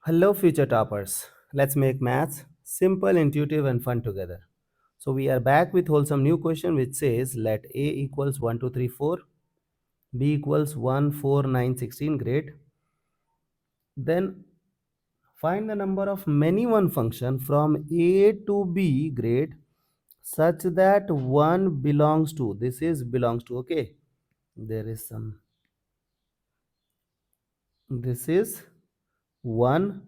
Hello, future toppers. Let's make maths simple, intuitive, and fun together. So, we are back with wholesome new question which says let A equals 1, 2, 3, 4, B equals 1, 4, 9, 16. Great. Then find the number of many one function from A to B. Great. Such that 1 belongs to. This is belongs to. Okay. There is some. This is 1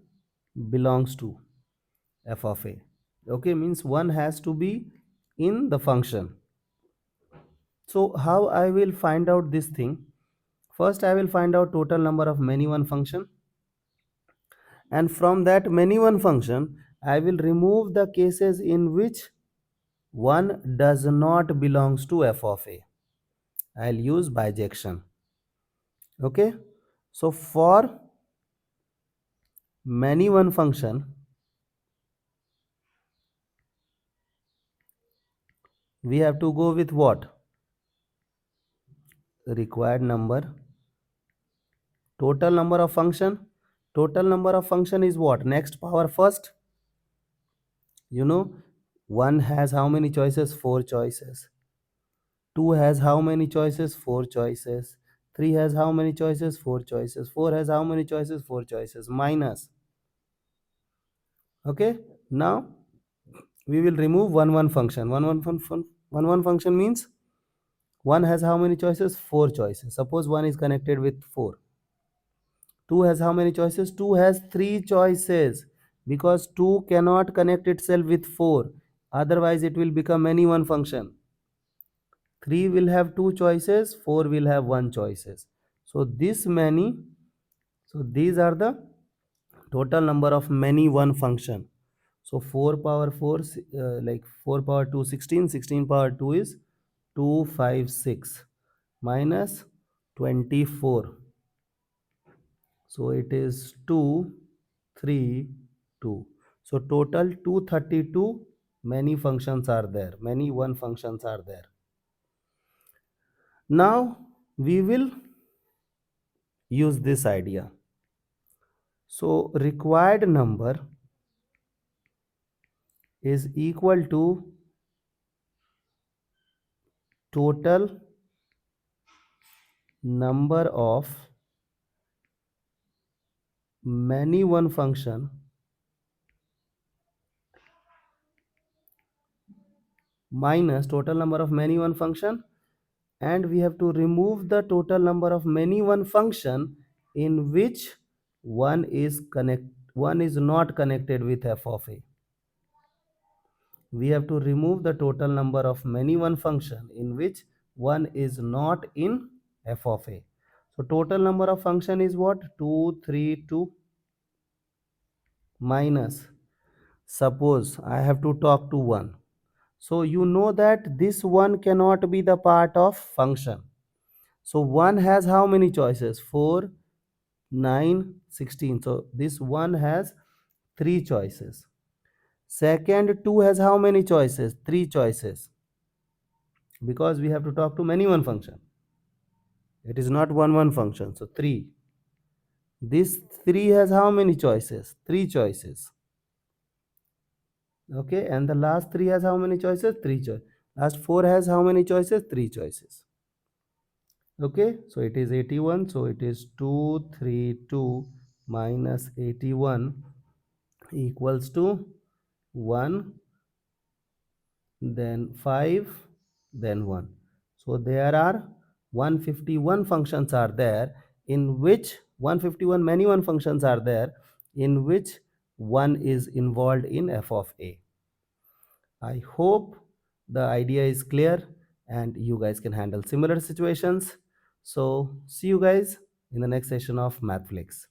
belongs to f of a. Okay, means 1 has to be in the function. So how I will find out this thing? First I will find out total number of many one function, and from that many one function I will remove the cases in which 1 does not belongs to f of a. I'll use bijection. Okay, so for many one function we have to go with what? Required number. Total number of function. Total number of function is what? Next power first. You know, 1 has how many choices? 4 choices. 2 has how many choices? 4 choices. 3 has how many choices? 4 choices. 4 has how many choices? 4 choices. Minus. Okay, now we will remove one function. One function means 1 has how many choices? 4 choices. Suppose 1 is connected with 4. 2 has how many choices? 2 has 3 choices, because 2 cannot connect itself with 4, otherwise it will become any one function. 3 will have 2 choices, 4 will have 1 choices. So this many, so these are the total number of many one function. So 4 power 4, like 4 power 2, 16. 16 power 2 is 256 minus 24. So it is 2, 3, 2. So total 232 many functions are there. Many one functions are there. Now we will use this idea. So required number is equal to total number of many one function minus total number of many one function, and we have to remove the total number of many one function in which one is not connected with f of a. We have to remove the total number of many one function in which one is not in f of a. So total number of function is what? 2, 3, 2 minus, suppose I have to talk to 1. So you know that this one cannot be the part of function. So 1 has how many choices? 4, 9, 16. So this one has 3 choices. Second, 2 has how many choices? 3 choices. Because we have to talk to many one function. It is not one function. So 3. This 3 has how many choices? 3 choices. Okay, and the last 3 has how many choices? 3 choices. Last 4 has how many choices? 3 choices. Okay, so it is 81. So it is 232 minus 81 equals to 1, then 5, then 1. So there are 151 functions are there, in which 151 many one functions are there, in which 1 is involved in f of a. I hope the idea is clear and you guys can handle similar situations. So see you guys in the next session of Mathflix.